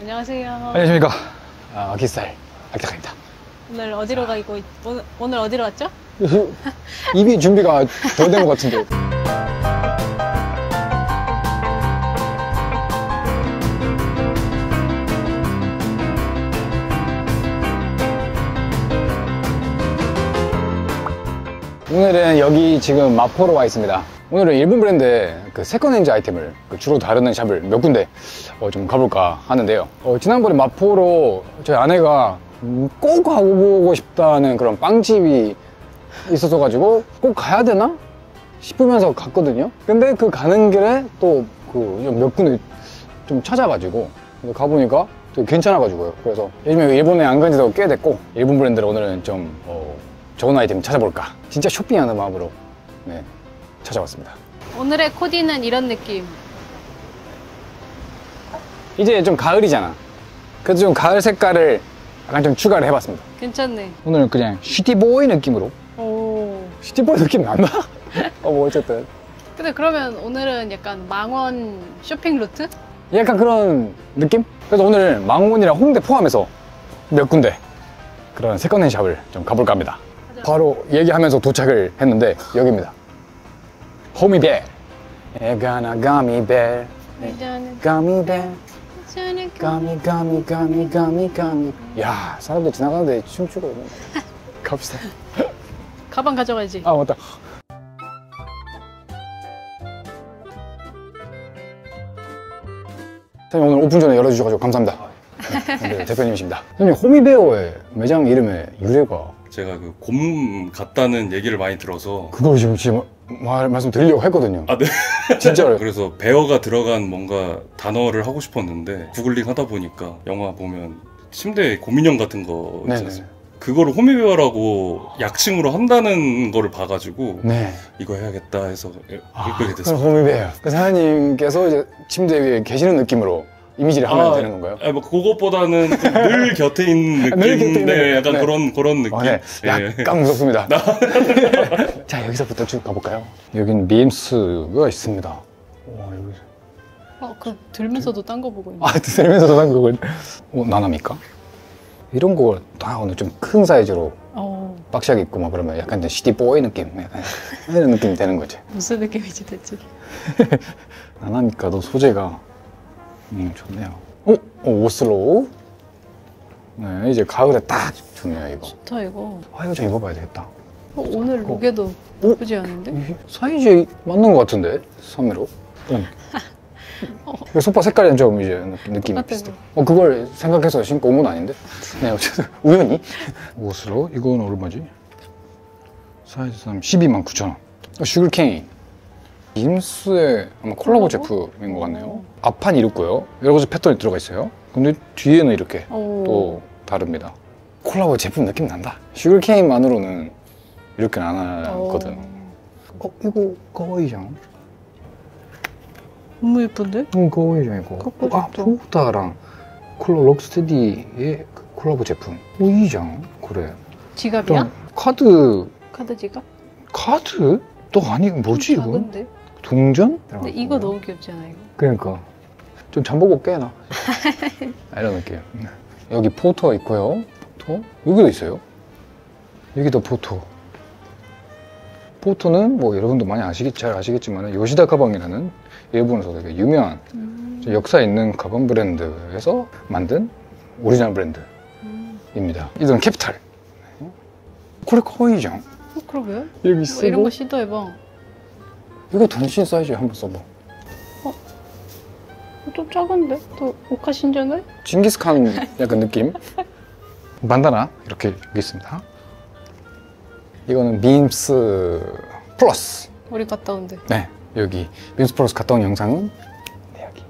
안녕하세요. 안녕하십니까. 아기살 아기탁입니다. 오늘 어디로 가고 오늘 어디로 왔죠? 입이 준비가 덜 된 것 같은데. 오늘은 여기 지금 마포로 와 있습니다. 오늘은 일본 브랜드의 그 세컨핸즈 아이템을 주로 다루는 샵을 몇 군데 좀 가볼까 하는데요. 지난번에 마포로 저희 아내가 꼭 가보고 싶다는 그런 빵집이 있었어가지고 꼭 가야 되나 싶으면서 갔거든요. 근데 그 가는 길에 또 그 몇 군데 좀 찾아가지고 가보니까 되게 괜찮아가지고요. 그래서 요즘에 일본에 안 간 지도 꽤 됐고 일본 브랜드를 오늘은 좀 좋은 아이템 찾아볼까, 진짜 쇼핑하는 마음으로 찾아왔습니다. 오늘의 코디는 이런 느낌. 이제 좀 가을이잖아. 그래서 좀 가을 색깔을 약간 좀 추가를 해봤습니다. 괜찮네. 오늘은 그냥 시티보이 느낌으로. 오. 시티보이 느낌 난다? 뭐 어쨌든 근데 그러면 오늘은 약간 망원 쇼핑 루트? 약간 그런 느낌? 그래서 오늘 망원이랑 홍대 포함해서 몇 군데 그런 세컨핸드 샵을 좀 가볼까 합니다. 바로 얘기하면서 도착을 했는데 여기입니다. 호미벨. 에가나 가미벨. 가미벨. 가미. 야, 사람들 지나가는데 춤추고 있네. 갑시다. 가방 가져가야지. 아, 맞다. 선생님, 오늘 오픈 전에 열어주셔가지고 감사합니다. 네, 대표님이십니다. 선생님, 호미베어의 매장 이름의 유래가? 제가 그 곰 같다는 얘기를 많이 들어서 그걸 지금 말씀드리려고 했거든요. 아, 네. 진짜로요? 그래서 베어가 들어간 뭔가 단어를 하고 싶었는데 구글링 하다 보니까 영화 보면 침대에 곰인형 같은 거 있었어요. 그거를 호미베어라고 약칭으로 한다는 거를 봐가지고 네. 이거 해야겠다 해서 그렇게 됐어요. 호미베어. 그 사장님께서 이제 침대 위에 계시는 느낌으로 이미지를 하면 되는 건가요? 뭐 그것보다는 늘 곁에 있는 느낌. 네, 약간 그런 느낌. 네. 약간 무섭습니다. 자, 여기서부터 쭉 가볼까요? 여긴 밈스가 있습니다. 와, 여기. 그 들면서도 딴 거 보고 있네. 아, 들면서도 딴 거 보고 있네. 나나미까? 이런 거 다 오늘 좀 큰 사이즈로 박시하게 입고 막 그러면 약간 시티보이 느낌, 약간 이런 느낌이 되는 거지. 무슨 느낌이지 대체? 나나미카도 소재가 좋네요. 오슬로우. 네, 이제 가을에 딱 좋네요, 이거. 좋다 이거. 이거 좀 입어봐야 되겠다. 오늘 룩에도 나쁘지 않은데? 사이즈 맞는 것 같은데, 3회로. 소파 색깔은 좀 이제 느낌이 비슷해. 그걸 생각해서 신고 온 건 아닌데? 네, 어쨌든 우연히. 오슬로우? 이건 얼마지? 사이즈 3, 129,000원. 슈글케인. 빔스의 아마 콜라보 제품인 것 같네요. 앞판이 이렇고요. 여러 가지 패턴이 들어가 있어요. 근데 뒤에는 이렇게 또 다릅니다. 콜라보 제품 느낌 난다. 슈글케인만으로는 이렇게는 안 하거든. 이거 가와이장. 너무 예쁜데? 가와이장 이거. 포우타랑 콜라 록스테디의 콜라보 제품. 이장. 그래. 지갑이야? 카드 지갑? 카드? 또 아니, 뭐지 이거? 작은데? 동전? 근데 이거 너무 귀엽지 않아 이거? 그러니까 좀 잠보고 깨나 이런 느낌. 여기 포터 있고요. 포터? 여기도 있어요. 여기도 포터. 포터는 뭐 여러분도 많이 잘 아시겠지만 요시다 가방이라는 일본에서 되게 유명한 역사 있는 가방 브랜드에서 만든 오리지널 브랜드입니다. 이건 캐피탈. 그래 거의죠. 그러게? 여기 쓰고 이런 거 시도해봐. 이거 단신 사이즈에 한번 써봐. 좀 작은데? 또 오카신전에? 징기스칸 약간 느낌? 반다나 이렇게 여기 있습니다. 이거는 빔스 플러스. 우리 갔다 온대. 네, 여기 빔스 플러스 갔다 온 영상은 여기.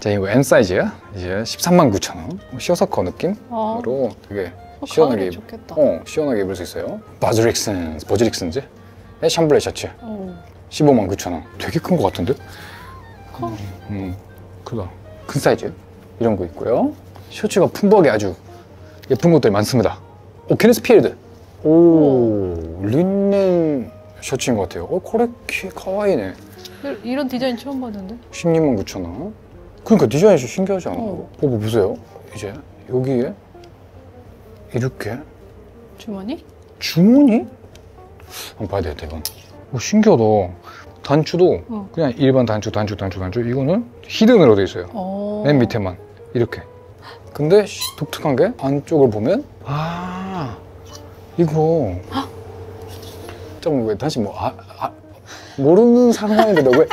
자, 이거 M 사이즈야. 이제 139,000원. 시어서커 느낌으로 되게 시원하게 좋겠다. 시원하게 입을 수 있어요. 버즈릭슨즈 샴블레 셔츠 159,000원. 되게 큰 것 같은데? 커? 크다. 큰 사이즈 이런 거 있고요. 셔츠가 품벅이 아주 예쁜 것들이 많습니다. 케네스 필드. 린넨 셔츠인 것 같아요. 코레키 카와이네. 이런 디자인 처음 봤는데? 169,000원. 그러니까 디자인이 좀 신기하지 않아? 어. 보세요. 이제 여기에 이렇게 주머니? 주머니? 한번 봐야 되겠다 이건. 신기하다. 단추도 그냥 일반 단추. 이거는 히든으로 돼 있어요. 맨 밑에만 이렇게. 근데 독특한 게 안쪽을 보면 이거 좀 왜 다시 뭐 모르는 상황인데 너 왜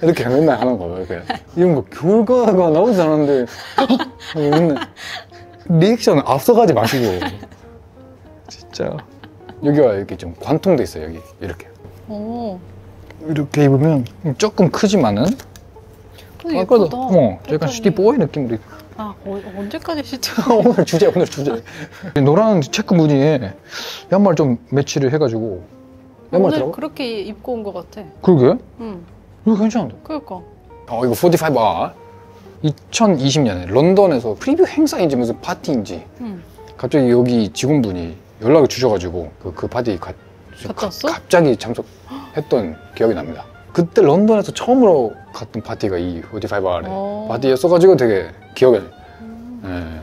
이렇게 맨날 하는 거야. 이렇게 이런 거 결과가 나오지 않았는데 맨날 리액션을 앞서가지 마시고 진짜. 여기가 이렇게 좀 관통돼 있어요. 여기 이렇게. 이렇게 입으면 조금 크지만은 예쁘다. 약간 시티보이 느낌으로. 언제까지 시티? 오늘 주제. 노란 체크 무늬에 양말 좀 매치를 해가지고. 양말 오늘 들어가? 그렇게 입고 온 것 같아. 그러게? 응. 이거 괜찮은데? 그러니까. 이거 45R 2020년에 런던에서 프리뷰 행사인지 무슨 파티인지 갑자기 여기 직원분이 연락을 주셔가지고 그 파티 갔다 왔어? 갑자기 참석했던 기억이 납니다. 그때 런던에서 처음으로 갔던 파티가 이 45R의 파티였어가지고 되게 기억에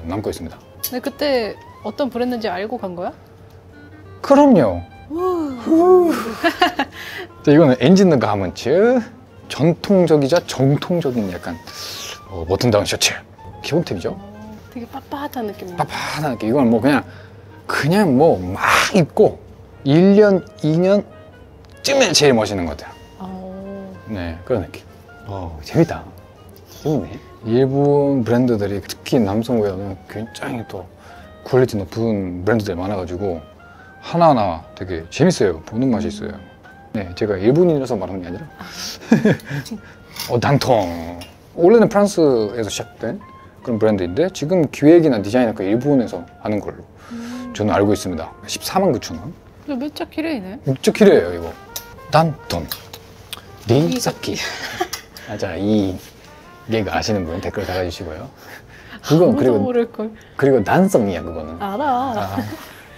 남고 있습니다. 근데 그때 어떤 브랜드인지 알고 간 거야? 그럼요. 이거는 엔진느 가먼츠, 전통적이자 정통적인 약간 버튼다운 셔츠 기본템이죠. 되게 빳빳한 느낌. 빳빳한 느낌. 이건 뭐 그냥 뭐 막 입고 1년, 2년쯤에 제일 멋있는 것 같아요. 네, 그런 느낌. 재밌다. 재밌네. 일본 브랜드들이 특히 남성 웨어는 굉장히 또 퀄리티 높은 브랜드들이 많아가지고 하나하나 되게 재밌어요. 보는 맛이 있어요. 네, 제가 일본인이라서 말하는 게 아니라 단통. 원래는 프랑스에서 시작된 그런 브랜드인데 지금 기획이나 디자인은 일본에서 하는 걸로 저는 알고 있습니다. 149,000원. 이거 밀착 키레이네. 밀착 키레예요 이거. 단통 니사키. 맞아. 이 얘가 아시는 분 댓글 달아주시고요. 그건 아무도 모를걸. 그리고 난성이야 그거는. 알아.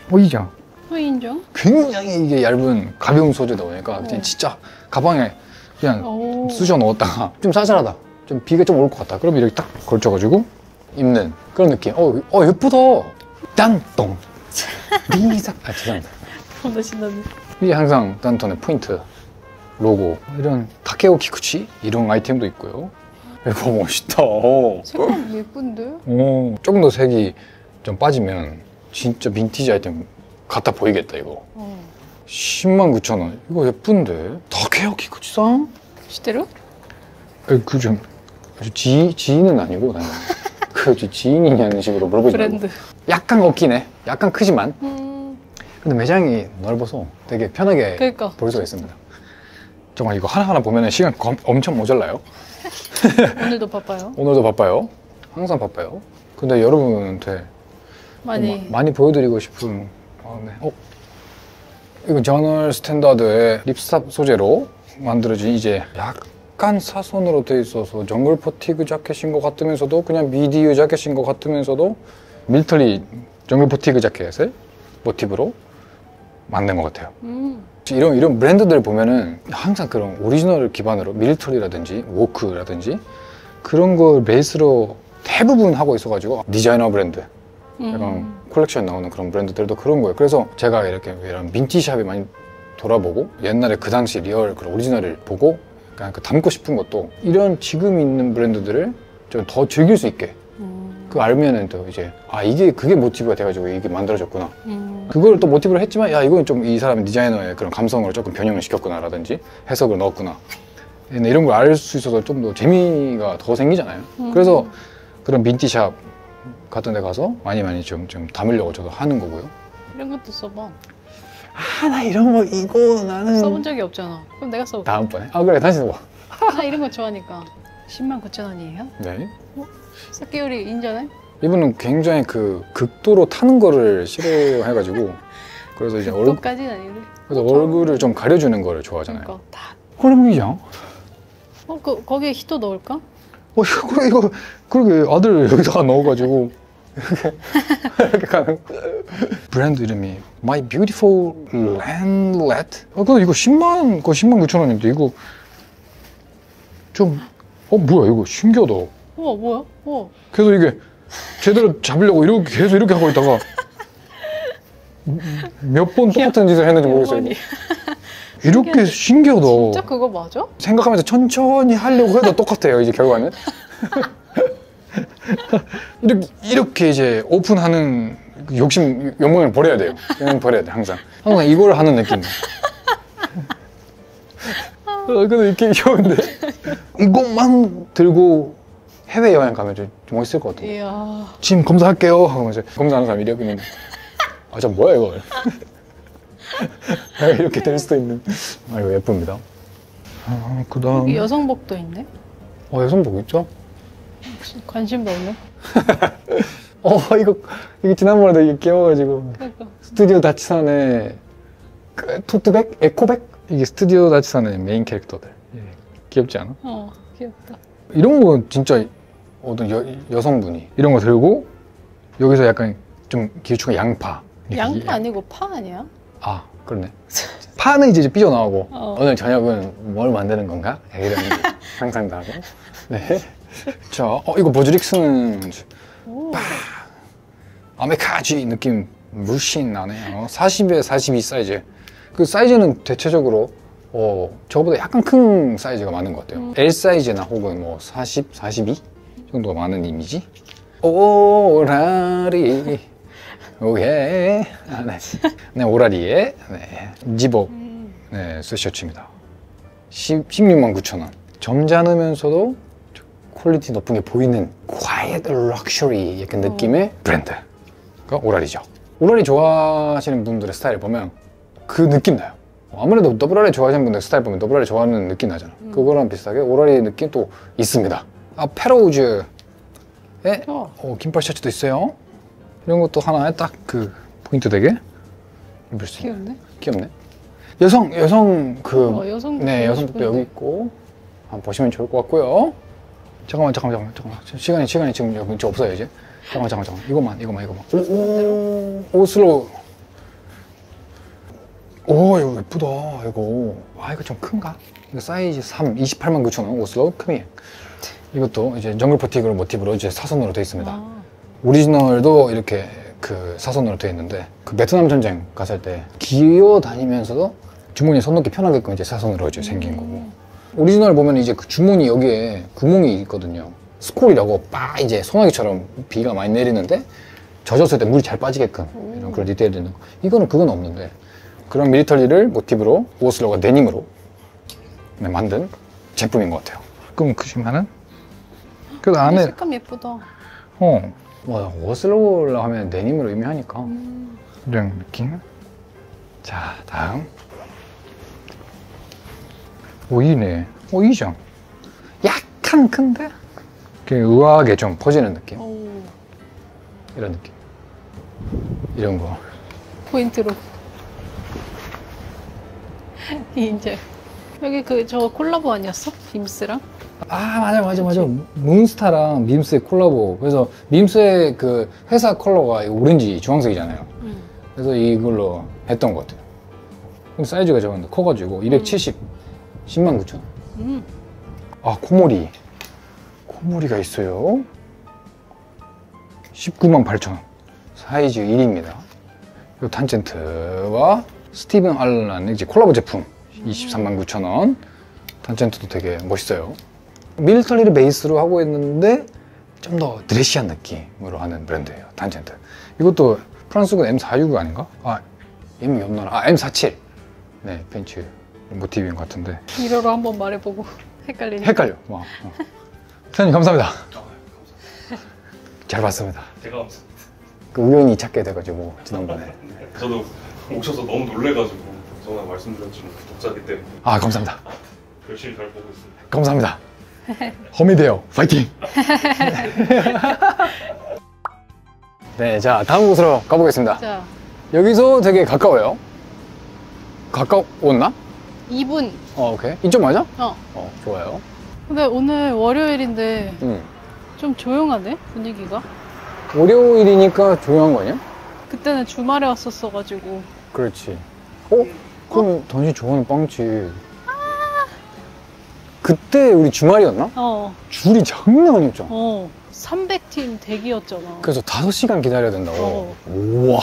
보이죠? 인정. 굉장히 이게 얇은 가벼운 소재다 보니까 그냥 진짜 가방에 그냥 쑤셔 넣었다가 좀 싸잘하다, 좀 비가 좀 올 것 같다, 그럼 이렇게 딱 걸쳐가지고 입는 그런 느낌. 예쁘다. 단통 니사. 죄송합니다. 나 신나네. 이게 항상 단톤의 포인트 로고. 이런 타케오 키쿠치 이런 아이템도 있고요. 이거 멋있다. 색감 예쁜데? 조금 더 색이 좀 빠지면 진짜 빈티지 아이템 같아 보이겠다 이거. 109,000원. 이거 예쁜데? 타케오 키쿠치상? 시테루? 그 좀 지인은 아니고 나는 그 지인이냐는 식으로 물어보지 말고. 브랜드. 약간 걷기네. 약간 크지만. 근데 매장이 넓어서 되게 편하게 그러니까. 볼 수가 있습니다. 정말 이거 하나하나 보면 시간 엄청 모자라요. 오늘도 바빠요. 오늘도 바빠요. 항상 바빠요. 근데 여러분한테 많이 보여드리고 싶은 마음에. 이건 저널 스탠다드의 립스탑 소재로 만들어진 이제 약간 사선으로 돼 있어서 정글 포티그 자켓인 것 같으면서도 그냥 미디어 자켓인 것 같으면서도 밀리터리 정글 포티그 자켓을 모티브로 만든 것 같아요. 이런 브랜드들 보면은 항상 그런 오리지널 기반으로 밀리터리라든지 워크라든지 그런 걸 베이스로 대부분 하고 있어가지고 디자이너 브랜드, 약간 콜렉션 나오는 그런 브랜드들도 그런 거예요. 그래서 제가 이렇게 이런 민티샵에 많이 돌아보고 옛날에 그 당시 리얼 그런 오리지널을 보고 약간 담고 싶은 것도 이런 지금 있는 브랜드들을 좀 더 즐길 수 있게 그거 알면은 또 이제 그게 모티브가 돼가지고 이게 만들어졌구나. 그걸 또 모티브로 했지만 이건 좀 이 사람 디자이너의 그런 감성을 조금 변형을 시켰구나 라든지 해석을 넣었구나, 이런 걸 알 수 있어서 좀 더 재미가 더 생기잖아요. 그래서 그런 민티샵 같은 데 가서 많이 좀 담으려고 저도 하는 거고요. 이런 것도 써봐. 나 이런 거 이거 나는 써본 적이 없잖아. 그럼 내가 써볼게. 다음번에. 그래, 다시 써봐. 나 이런 거 좋아하니까. 109,000원이에요? 네. 사케요리 인정해? 이분은 굉장히 그 극도로 타는 거를 싫어해가지고 그래서 이제 그것까지는 아닌데. 그래서 얼굴을 좀 가려주는 거를 좋아하잖아요. 그러니까 다. 그럼이죠. 거기에 히토 넣을까? 이거 그러게 아들 여기다가 넣어가지고 이렇게 가는. 브랜드 이름이 My Beautiful Landlet. 근데 이거 109,000원인데 이거 좀 뭐야 이거 신기하다. 우와, 뭐야? 우와. 그래서 이게 제대로 잡으려고 이렇게 계속 이렇게 하고 있다가 몇 번 똑같은 짓을 했는지 모르겠어요. 귀여워니. 이렇게 신기하다. 진짜 그거 맞아? 생각하면서 천천히 하려고 해도 똑같아요, 이제 결과는. 이렇게 이제 오픈하는 그 욕심, 욕망을 버려야 돼요. 그냥 버려야 돼, 항상. 항상 이걸 하는 느낌. 근데 이렇게 귀여운데. 이것만 들고 해외여행 가면 좀 멋있을 것 같아요. 이야. 지금 검사할게요. 하면서 검사하는 사람이 이렇게 있는데. 아, 저 뭐야, 이거. 이렇게 될 수도 있는. 아, 이거 예쁩니다. 아, 그 다음. 여기 여성복도 있네? 여성복 있죠? 혹시 관심도 없네? 이거 지난번에도 이게 귀여워가지고. 그러니까. 스튜디오 다치산의 그 토트백? 에코백? 이게 스튜디오 다치산의 메인 캐릭터들. 예. 귀엽지 않아? 귀엽다. 이런 거 진짜 어떤 여성분이 이런 거 들고 여기서 약간 좀 기초가 양파. 양파 아니고 파 아니야? 아, 그러네. 파는 이제 삐져나오고 어. 오늘 저녁은 뭘 만드는 건가? 이런 상상도 하고. 네. 자, 이거 버즈릭스는 오. 아메카지 느낌 물씬 나네. 40에 42 사이즈. 그 사이즈는 대체적으로 저보다 약간 큰 사이즈가 많은 것 같아요. L 사이즈나 혹은 뭐 40, 42 정도가 많은 이미지. 오라리. 오케이. 아, 네. 네, 오라리의 집업 스웨셔츠입니다. 16만 9천 원. 점잖으면서도 퀄리티 높은 게 보이는 quiet luxury 약간 느낌의 브랜드가 오라리죠. 오라리 좋아하시는 분들의 스타일을 보면 그 느낌 나요. 아무래도 더블아리 좋아하시는 분들 스타일 보면 더블아리 좋아하는 느낌 나잖아. 그거랑 비슷하게 오라리 느낌 또 있습니다. 페로우즈의 긴팔 셔츠도 있어요. 이런 것도 하나에 딱 그 포인트 되게 입을 수 있는. 귀엽네. 귀엽네. 여성 여성복도 네, 여성복도 여기 있고 한번 보시면 좋을 것 같고요. 잠깐만. 시간이 지금 여기 없어요 이제. 잠깐만. 이거만. 오슬로. 이거 예쁘다. 이거. 이거 좀 큰가? 이거 사이즈 3, 28만 9천 원. 오슬로 크미. 이것도 이제 정글 퍼틱으로 모티브로 이제 사선으로 되어 있습니다. 오리지널도 이렇게 그 사선으로 되어 있는데 그 베트남 전쟁 갔을 때 기어 다니면서도 주머니에 손 넣기 편하게끔 이제 사선으로 이제 생긴 거고. 오리지널 보면 이제 그 주머니 여기에 구멍이 있거든요. 스콜이라고 이제 소나기처럼 비가 많이 내리는데 젖었을 때 물이 잘 빠지게끔 이런 그런 디테일이 있는 거. 이거는 그건 없는데 그런 미리터리를 모티브로 오슬로가 데님으로 만든 제품인 것 같아요. 그럼 지금은 그래도 안에 색감 예쁘다. 오슬로라 하면 데님으로 의미하니까 이런 느낌. 자, 다음. 이네. 이죠. 약간 큰데 의아하게 좀 퍼지는 느낌. 이런 느낌. 이런 거. 포인트로. 이제 여기 저 콜라보 아니었어? 빔스랑? 맞아. 문스타랑 밈스의 콜라보. 그래서 밈스의 그 회사 컬러가 오렌지 주황색이잖아요. 그래서 이걸로 했던 것 같아요. 사이즈가 적은데 커가지고 270, 10만 9천 원. 코모리가 있어요. 19만 8천 원. 사이즈 1입니다. 이 단젠트와 스티븐 알란의 이제 콜라보 제품 23만 9천 원. 단젠트도 되게 멋있어요. 밀리터리를 베이스로 하고 있는데 좀 더 드레시한 느낌으로 하는 브랜드예요. 단젠트. 이것도 프랑스군 M46 아닌가? M이 없나? M47. 네, 벤츠 모티브인 것 같은데. 미러로 한번 말해보고 헷갈리네. 헷갈려. 사장님 감사합니다. 잘 봤습니다. 제가 감사합니다. 우연히 찾게 돼가지고 지난번에. 저도 오셔서 너무 놀래가지고 전화 말씀드렸지만 독자기 때문에. 감사합니다. 열심히 잘 보고 있습니다. 감사합니다. 허미데요 파이팅! 네, 자 다음 곳으로 가보겠습니다. 자, 여기서 되게 가까워요. 가까웠나? 2분. 오케이. 이쪽 맞아? 좋아요. 근데 오늘 월요일인데 응. 좀 조용하네, 분위기가. 월요일이니까 조용한 거 아니야? 그때는 주말에 왔었어가지고. 그렇지. 그럼 당신 좋아하는 빵집. 그때 우리 주말이었나? 줄이 장난 아니었죠. 300팀 대기였잖아. 그래서 5시간 기다려야 된다고. 우와,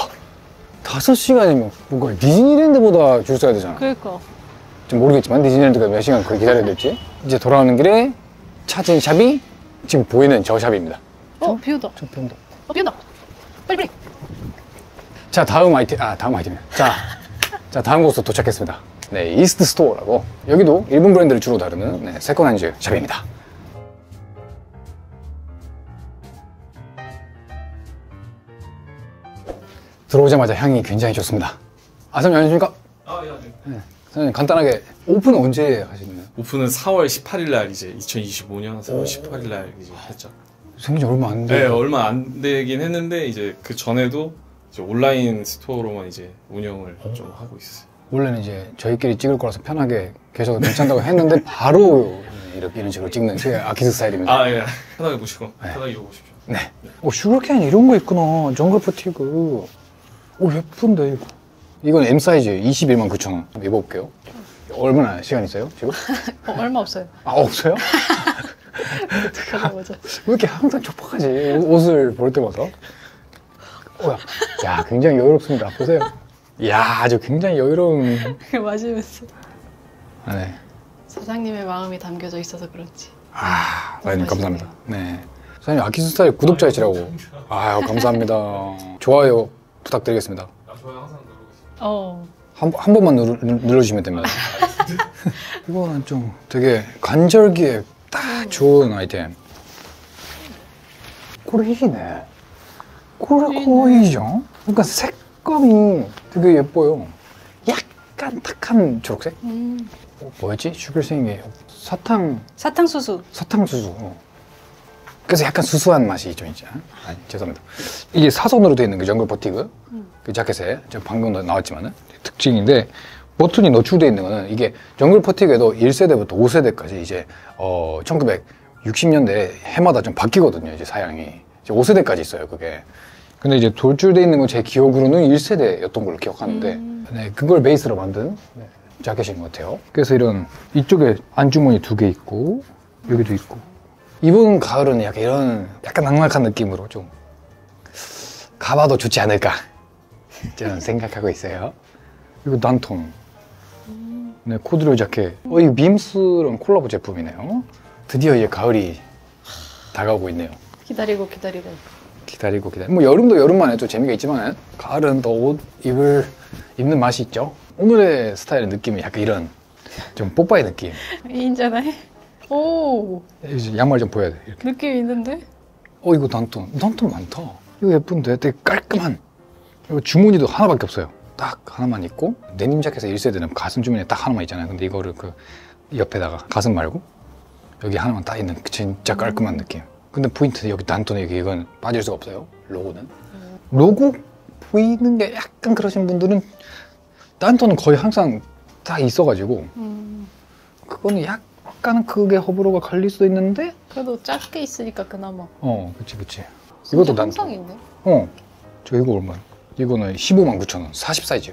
5시간이면 뭔가 디즈니랜드보다 줄 서야 되잖아. 그러니까. 좀 모르겠지만 디즈니랜드가 몇 시간 그렇게 기다려야 될지. 이제 돌아오는 길에 찾은 샵이 지금 보이는 저 샵입니다. 비 온다. 비 온다. 비 온다. 빨리. 자, 다음 아이템이요. 자, 다음 곳으로 도착했습니다. 네, 이스트 스토어라고. 여기도 일본 브랜드를 주로 다루는 네, 세컨핸즈 샵입니다. 들어오자마자 향이 굉장히 좋습니다. 사장님 안녕하십니까? 예, 안녕하세요. 네, 사장님 간단하게 오픈 언제 하시나요? 오픈은 4월 18일 날 이제 2025년 4월 18일 날 이제 했죠. 생긴 지 얼마 안 돼요. 네, 얼마 안 되긴 했는데 이제 그 전에도 이제 온라인 스토어로만 이제 운영을 좀 하고 있어요. 원래는 이제 저희끼리 찍을 거라서 편하게 계속 괜찮다고 했는데 바로 이런 식으로 찍는 제 아키드 스타일입니다. 예. 편하게 보시고 네. 편하게 입어보십시오. 네. 슈거케인 이런 거 있구나. 정글 퍼티그. 예쁜데 이거. 이건 M 사이즈 219,000원. 입어볼게요. 얼마나 시간 있어요 지금? 얼마 없어요. 없어요? 맞아. 왜 이렇게 항상 촉박하지? 옷을 볼 때마다. 야, 굉장히 여유롭습니다. 보세요. 야, 아주 굉장히 여유로운. 맞으면서. 네. 사장님의 마음이 담겨져 있어서 그렇지. 사장님 감사합니다. 네. 사장님 아키드 스타일 구독자이시라고. 감사합니다. 좋아요 부탁드리겠습니다. 좋아요 항상 누르고 있습니다. 한 번만 눌러주시면 됩니다. 이거는 좀 되게 관절기에 딱 좋은 아이템. 꼬리네. 꼬리죠? 그러니까 색감이 되게 예뻐요. 약간 탁한 초록색? 뭐였지? 슈글생이 사탕수수. 사탕수수. 그래서 약간 수수한 맛이 좀 있죠. 죄송합니다. 이게 사선으로 되어 있는 그 정글 버티그 그 자켓에 방금 나왔지만은 특징인데 버튼이 노출되어 있는 거는 이게 정글 버티그에도 1세대부터 5세대까지 이제 1960년대 해마다 좀 바뀌거든요. 이제 사양이 이제 5세대까지 있어요. 그게. 근데 이제 돌출되어 있는 건 제 기억으로는 1세대였던 걸로 기억하는데 네, 그걸 베이스로 만든 자켓인 것 같아요. 그래서 이런 이쪽에 안주머니 2개 있고 여기도 있고 이번 가을은 약간 낭만한 느낌으로 좀 가봐도 좋지 않을까 저는 생각하고 있어요. 이거 난톤 네, 코드로 자켓 이거 빔스랑 콜라보 제품이네요. 드디어 이제 가을이 다가오고 있네요. 기다리고 뭐 여름도 여름만 해도 재미가 있지만 가을은 또 옷 입는 맛이 있죠. 오늘의 스타일의 느낌이 약간 이런 좀 뽀빠이 느낌. 인잖아요. 오, 이제 양말 좀 보여야 돼. 이렇게. 느낌 있는데? 이거 난톤 많다. 이거 예쁜데 되게 깔끔한. 이거 주머니도 하나밖에 없어요. 딱 하나만 있고 데님 자켓에 1세대는 가슴 주머니에 딱 하나만 있잖아요. 근데 이거를 그 옆에다가 가슴 말고 여기 하나만 딱 있는 진짜 깔끔한 느낌. 근데 포인트 여기 난톤에 이건 빠질 수가 없어요. 로고는. 로고 보이는 게 약간 그러신 분들은 난톤은 거의 항상 딱 있어가지고 그거는 약간 크게 호불호가 갈릴 수도 있는데 그래도 작게 있으니까 그나마. 그치. 이것도 항상 있네. 저 이거 얼마야? 이거는 159,000원 40 사이즈.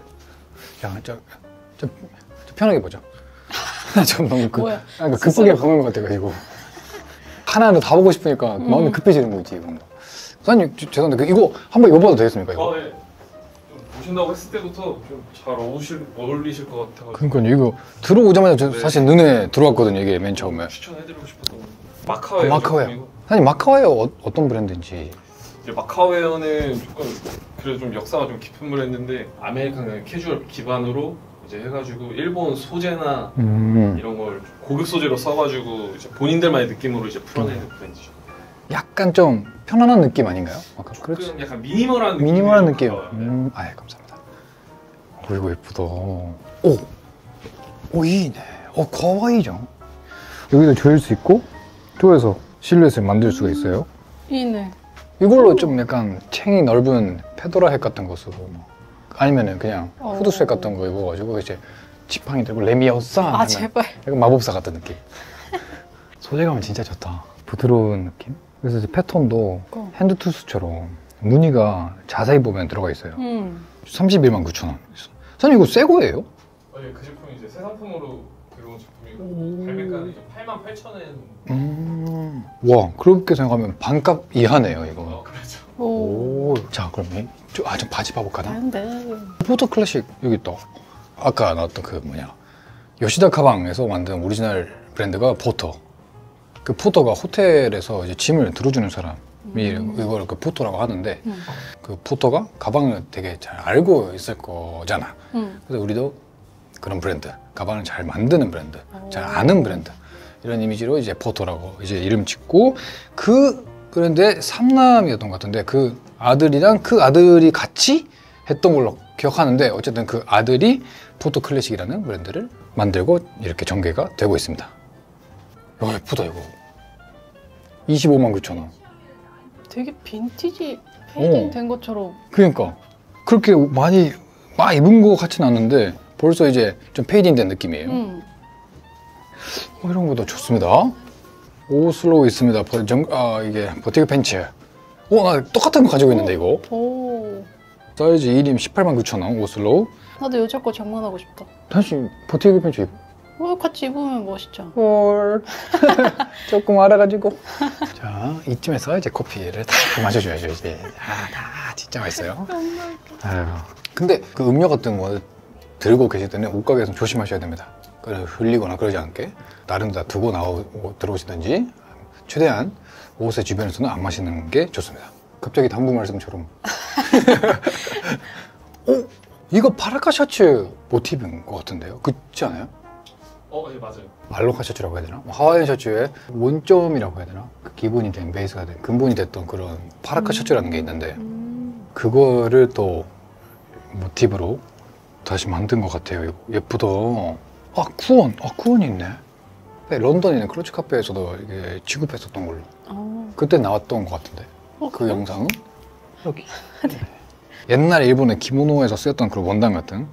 야, 저 편하게 보자. 좀 너무 뭐야? 급하게 보는 것 같아가지고 하나는 다 보고 싶으니까 마음이 급해지는 거지. 이건. 사장님 죄송한데 이거 한번 입어봐도 되겠습니까? 이거? 네. 좀 보신다고 했을 때부터 좀 잘 어울리실 것 같아가지고. 그러니까요. 이거 들어오자마자 저 네. 사실 눈에 들어왔거든요. 이게 맨 처음에. 추천해드리고 싶었던 마카웨어. 마카웨어. 사장님 마카웨어 어떤 브랜드인지. 이제 마카웨어는 조금 그래도 좀 역사가 좀 깊은 브랜드인데 아메리칸 캐주얼 기반으로 이제 해가지고 일본 소재나 이런 걸 고급 소재로 써가지고 이제 본인들만의 느낌으로 이제 풀어내는 브랜드죠. 약간 좀 편안한 느낌 아닌가요? 그렇지. 조금 약간 미니멀한 느낌. 미니멀한 느낌. 감사합니다. 이거 예쁘다. 이네. 가와이죠. 여기도 조일 수 있고 조여서 실루엣을 만들 수가 있어요. 이네. 이걸로 좀 약간 챙이 넓은 페도라 햇 같은 거 쓰고 아니면은 그냥 후드색 같은 거 입어가지고 이제 지팡이 들고 레미오사 제발. 약간 마법사 같은 느낌. 소재감은 진짜 좋다. 부드러운 느낌. 그래서 이제 패턴도 핸드 투스처럼 무늬가 자세히 보면 들어가 있어요. 319,000원. 사장님 이거 새 거예요? 그 제품이 이제 새 상품으로 그런 제품이고 발매가는 이제 88,000원. 와, 그렇게 생각하면 반값 이하네요, 이거. 그렇죠. 오. 자, 그러면 좀 바지 봐볼까나? 다른데. 포토 클래식 여기 있다. 아까 나왔던 그 요시다 가방에서 만든 오리지널 브랜드가 포터. 그 포터가 호텔에서 이제 짐을 들어주는 사람이 이걸 그 포터라고 하는데 그 포터가 가방을 되게 잘 알고 있을 거잖아. 그래서 우리도 그런 브랜드, 가방을 잘 만드는 브랜드, 잘 아는 브랜드 이런 이미지로 이제 포터라고 이제 이름 짓고 그 브랜드의 3남이었던 것 같은데 그 아들이랑 그 아들이 같이 했던 걸로 기억하는데 어쨌든 그 아들이 포토 클래식이라는 브랜드를 만들고 이렇게 전개가 되고 있습니다. 야, 예쁘다 이거. 259,000원. 되게 빈티지 페이딩 된 것처럼. 그러니까 그렇게 많이 막 입은 것 같지는 않는데 벌써 이제 좀 페이딩 된 느낌이에요. 이런 것도 좋습니다. 오슬로우 있습니다. 이게 버티그 팬츠. 나 똑같은 거 가지고 있는데 이거. 오. 사이즈 1임 189,000원 오슬로우. 나도 여자 거 장만하고 싶다. 다시 버티그 팬츠 입어. 같이 입으면 멋있죠. 헐. 조금 알아가지고. 자, 이쯤에서 이제 커피를 다 마셔줘야죠, 이제. 다 진짜 맛있어요. 아유. 근데 그 음료 같은 거 들고 계실 때는 옷가게에서 조심하셔야 됩니다. 흘리거나 그러지 않게. 다른 데 두고 들어오시든지 최대한 옷의 주변에서는 안 마시는 게 좋습니다. 갑자기 당부 말씀처럼. 이거 파라카 셔츠 모티브인 것 같은데요? 그렇지 않아요? 네, 맞아요. 알로카 셔츠라고 해야 되나? 하와이안 셔츠의 원점이라고 해야 되나? 그 기본이 된, 베이스가 된, 근본이 됐던 그런 파라카 셔츠라는 게 있는데 그거를 또 모티브로 다시 만든 것 같아요. 이거 예쁘다. 쿠원이 있네. 런던에 있는 클러치 카페에서도 이게 취급했었던 걸로. 그때 나왔던 것 같은데. 그 영상은? 여기. 옛날 일본의 기모노에서 쓰였던 그런 원단 같은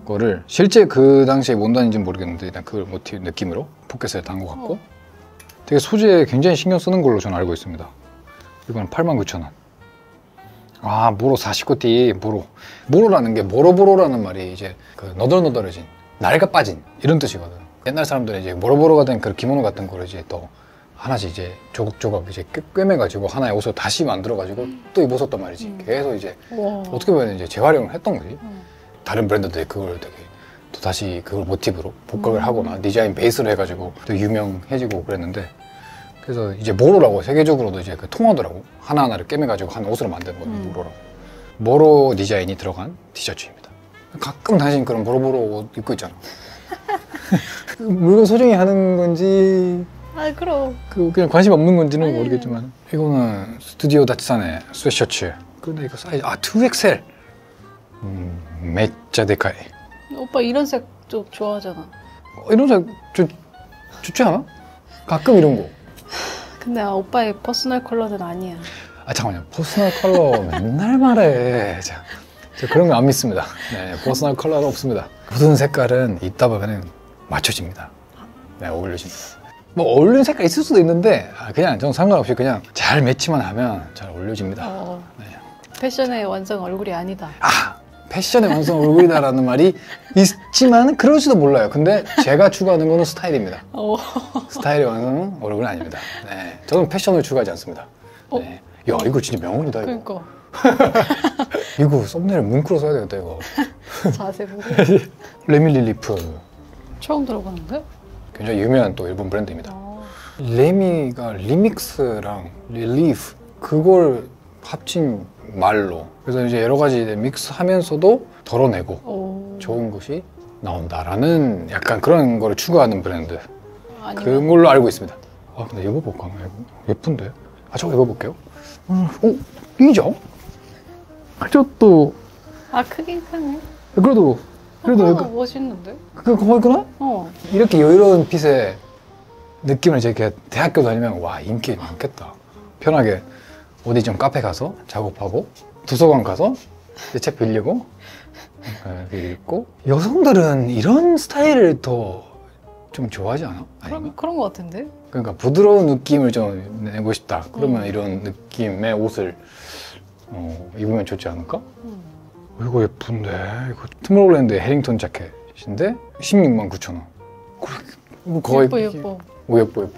거를 실제 그 당시에 원단인지는 모르겠는데 일단 그 모티브 느낌으로 포켓에 단 것 같고 되게 소재에 굉장히 신경 쓰는 걸로 저는 알고 있습니다. 이거는 89,000원. 모로 49띠 모로라는 게 모로보로라는 말이 이제 그 너덜너덜해진 날가 빠진 이런 뜻이거든. 옛날 사람들은 이제 모로보로가 된 그 기모노 같은 거를 이제 또 하나씩 이제 조각조각 이제 꿰매가지고 하나의 옷을 다시 만들어가지고 또 입었었단 말이지. 계속 이제 어떻게 보면 이제 재활용을 했던 거지. 다른 브랜드들이 그걸 되게 또 다시 그걸 모티브로 복각을 하거나 디자인 베이스로 해가지고 또 유명해지고 그랬는데 그래서 이제 모로라고 세계적으로도 이제 그 통하더라고. 하나하나를 꿰매가지고 한 옷으로 만든 거예요. 모로라고. 모로 디자인이 들어간 티셔츠입니다. 가끔 당신 그런 모로보로 옷 입고 있잖아. 물건 소중히 하는 건지 그럼. 그냥 관심 없는 건지는 모르겠지만 이거는 스튜디오 다치산의 스웨셔츠. 근데 이거 사이즈 2XL. 메짜 데카이. 오빠 이런 색 좀 좋아하잖아. 이런 색 좋지 않아? 가끔 이런 거. 근데 오빠의 퍼스널 컬러는 아니야. 잠깐만요. 퍼스널 컬러 맨날 말해. 저 그런 거 안 믿습니다. 네, 퍼스널 컬러는 없습니다. 모든 색깔은 있다 보면 맞춰집니다. 네, 어울려집니다. 어울리는 색깔 있을 수도 있는데 그냥 저는 상관없이 그냥 잘 매치만 하면 잘 어울려집니다. 네. 패션의 완성 얼굴이 아니다. 패션의 완성 얼굴이다라는 말이 있지만 그럴지도 몰라요. 근데 제가 추구하는 거는 스타일입니다. 스타일의 완성은 얼굴은 아닙니다. 네, 저는 패션을 추구하지 않습니다. 네. 야, 이거 진짜 명언이다 이거. 그러니까. 이거 썸네일 문구로 써야 되겠다 이거. 자세 보고. 레미릴리프. 처음 들어봤는데? 굉장히 유명한 또 일본 브랜드입니다. 레미가 리믹스랑 릴리프 그걸 합친 말로 그래서 이제 여러 가지 믹스하면서도 덜어내고 좋은 것이 나온다라는 약간 그런 거를 추구하는 브랜드. 그런 걸로 알고 있습니다. 근데 입어볼까? 이거 예쁜데? 저거 입어볼게요. 인정? 저또 크긴 크네. 그래도 멋있는데? 그거구나? 이렇게 여유로운 핏의 느낌을 이렇게 대학교 다니면 와 인기 많겠다. 편하게 어디 좀 카페 가서 작업하고 도서관 가서 책 빌리고 읽고 여성들은 이런 스타일을 더 좀 좋아하지 않아? 그런 거 같은데? 그러니까 부드러운 느낌을 좀 내고 싶다. 그러면 이런 느낌의 옷을 입으면 좋지 않을까? 이거 예쁜데 이거 투모로우랜드의 해링턴 자켓인데 169,000원. 거의 예뻐 예뻐. 오 예뻐.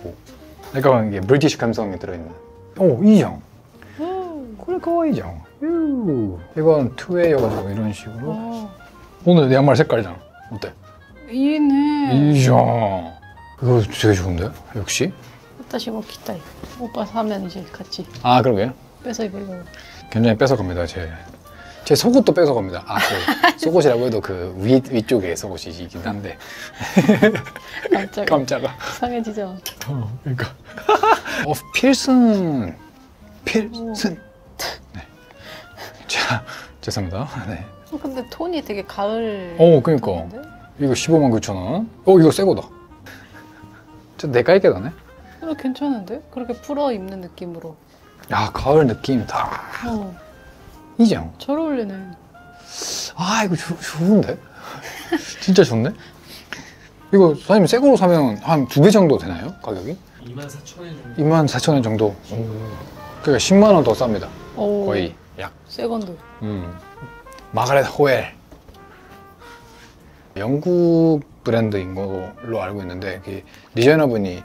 약간 이게 브리티시 감성이 들어있는. 오 이정. 그래 가와이죠. 이건 투웨이여가지고 이런 식으로. 오늘 내 양말 색깔이잖아. 어때? 이네. 이정. 이거 되게 좋은데? 역시. 다시 뭐 기타. 오빠 사면 이제 같이 아 그러게요. 뺏어 입으려고. 굉장히 뺏어갑니다. 제 속옷도 뺏어갑니다. 아, 그 속옷이라고 해도 그 위쪽에 속옷이긴 한데. 깜짝아. 상해지죠. 그러니까. 필슨. 네. 자, 죄송합니다. 네. 근데 톤이 되게 가을. 그러니까. 톤인데? 이거 159,000원. 이거 새 거다. 내 깔게 나네. 그래 괜찮은데? 그렇게 풀어 입는 느낌으로. 야, 가을 느낌 다. 이정. 잘 어울리네. 아, 이거 좋은데? 진짜 좋네? 이거 사장님 새 거로 사면 한 2배 정도 되나요? 가격이? 24,000원 정도. 24,000원 정도. 그러니까 10만 원 더 쌉니다. 거의 약. 세건드. 마가렛 호엘. 영국 브랜드인 걸로 알고 있는데 디자이너분이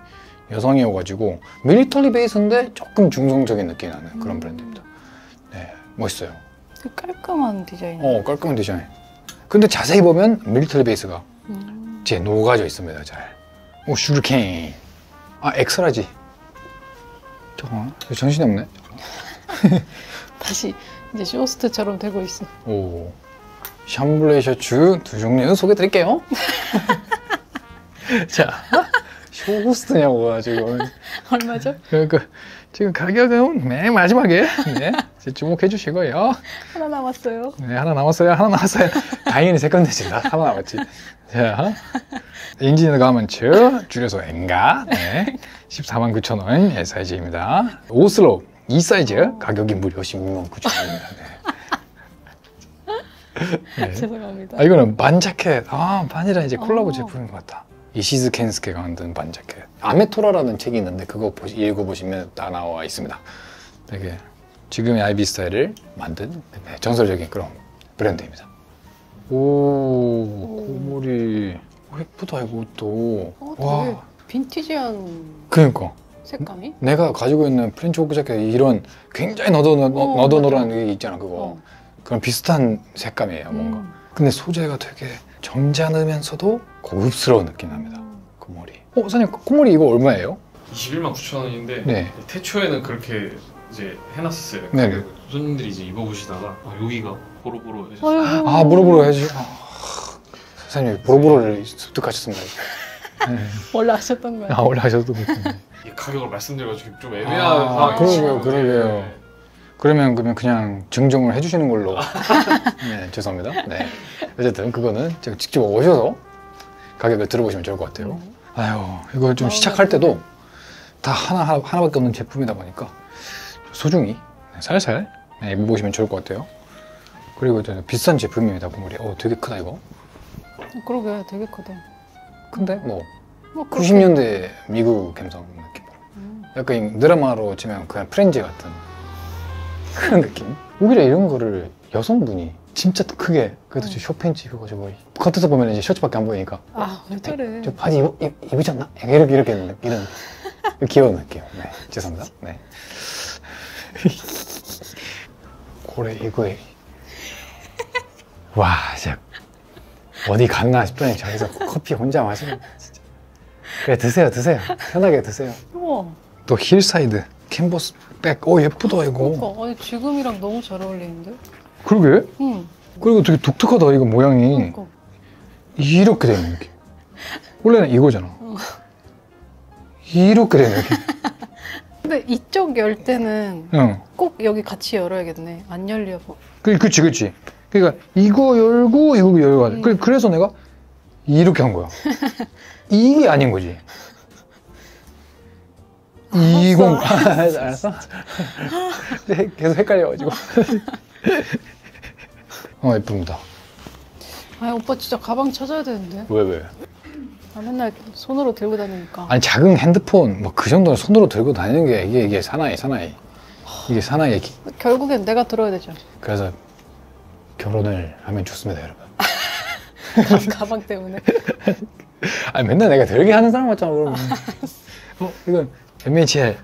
여성이어가지고 밀리터리 베이스인데 조금 중성적인 느낌이 나는 그런 브랜드입니다. 네, 멋있어요. 깔끔한 디자인. 깔끔한 디자인. 근데 자세히 보면 밀리터리 베이스가 제 녹아져 있습니다. 잘. 슈리케인. 아, 엑스라지. 잠깐만, 정신이 없네. 다시 이제 쇼호스트처럼 되고 있어. 오, 샴블레 셔츠 2종류 소개드릴게요. 자, 쇼호스트냐고 지금. 얼마죠? 그러니까 지금 가격은 맨 마지막에 주목해 주시고요. 하나 남았어요. 네, 하나 남았어요. 다행히 세 건데지. 하나 남았지. 자, 인지너 가먼츠 줄여서 엔가. 네, 149,000원 사이즈입니다. 오슬로 이 사이즈 가격이 무려 169,000원입니다. 네. 죄송합니다. 이거는 반자켓. 반이랑 이제 콜라보 제품인 것 같다. 이시즈 켄스케가 만든 반자켓. 아메토라라는 책이 있는데 그거 읽어보시면 다 나와 있습니다. 되게 지금의 아이비 스타일을 만든 전설적인 그런 브랜드입니다. 고무리 예쁘다 이것도. 되게 빈티지한 그러니까 색감이? 내가 가지고 있는 프렌치 호크 자켓 이런 굉장히 너도노란 게 있잖아 그거. 그런 비슷한 색감이에요 뭔가. 근데 소재가 되게 점잖으면서도 고급스러운 느낌 납니다. 고무리. 사장님 고무리 이거 얼마예요? 219,000원인데 네. 태초에는 그렇게 이제 해놨었어요. 네. 손님들이 이제 입어보시다가 여기가 보로보로 해주셨어요. 보로보로 해주. 사장님 보로보로를 습득하셨습니다. 네. 원래 하셨던 거예요? 원래 하셨던 거예요. 이 가격을 말씀드려가지고 좀 애매한 상황이죠. 그러게요. 그러면 그냥 증정을 해주시는 걸로. 네, 죄송합니다. 네. 어쨌든 그거는 제가 직접 오셔서 가격을 들어보시면 좋을 것 같아요. 아유, 이걸 좀 시작할 때도 다 하나밖에 없는 제품이다 보니까 소중히 살살 입어보시면 좋을 것 같아요. 그리고 비싼 제품입니다, 고무리. 되게 크다 이거. 그러게, 되게 크다. 근데 90년대 미국 감성 느낌으로. 약간 드라마로 치면 그냥 프렌즈 같은 그런 느낌? 오히려 이런 거를 여성분이 진짜 크게 그래도 쇼팬츠 입어가지고 겉에서 보면 이제 셔츠밖에 안 보이니까 왜 저래? 저 바지 입으지 않나? 이렇게 이런 귀여운 느낌. 네, 죄송합니다. 네. 그래 이거 와 진짜 어디 갔나 싶더니 저기서 커피 혼자 마시는 진짜. 그래 드세요 편하게 드세요. 우와. 또 힐사이드 캔버스 백. 예쁘다 이거. 그러니까 아니, 지금이랑 너무 잘 어울리는데? 그러게? 응. 그리고 되게 독특하다 이거 모양이. 그러니까. 이렇게 되는 느낌. 원래는 이거잖아. 이렇게 되는 느낌. 근데 이쪽 열 때는 꼭 여기 같이 열어야겠네. 안 열려고. 그치. 그러니까 이거 열고 이거 열고 그래서 내가 이렇게 한 거야. 이게 아닌 거지. 알았어? 계속 헷갈려가지고. 예쁩니다. 오빠 진짜 가방 찾아야 되는데. 왜? 맨날 손으로 들고 다니니까. 아니 작은 핸드폰 그 정도는 손으로 들고 다니는 게 이게 사나이. 이게 사나이의 결국엔 내가 들어야 되죠. 그래서 결혼을 하면 좋습니다, 여러분. 가방 때문에. 아니 맨날 내가 들게 하는 사람 같잖아 그러면. 이건 MHL.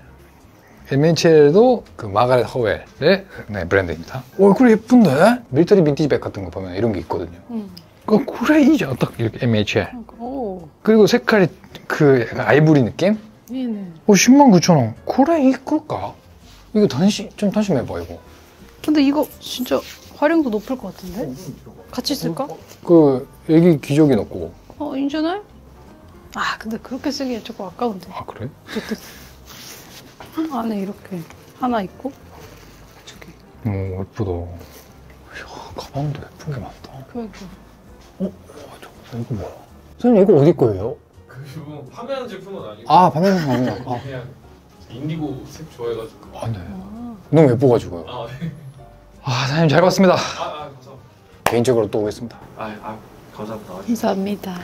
MHL도 그 마가렛 허웰의 네, 브랜드입니다. 그래 예쁜데? 밀리터리 빈티지 백 같은 거 보면 이런 게 있거든요. 그래 이제 딱 이렇게 MHL. 오. 그리고 색깔이 그 약간 아이보리 느낌? 네네. 109,000원. 그래 이끌까? 이거 좀 단심해봐 이거. 근데 이거 진짜 활용도 높을 것 같은데? 같이 쓸까? 그 여기 기저귀 넣고. 인제네? 아 근데 그렇게 쓰기엔 조금 아까운데. 아 그래? 안에 이렇게 하나 있고 저기. 예쁘다. 이야, 가방도 예쁜 게 많다. 그러니까. 이거 뭐야? 선생님 이거 어디 거예요? 그 판매하는 제품은 아니고. 아 판매하는 아니야. 그냥 인디고 색 좋아해가지고. 네. 너무 예뻐가지고요. 네. 사장님 잘 봤습니다. 감사합니다. 개인적으로 또 오겠습니다. 감사합니다. 감사합니다.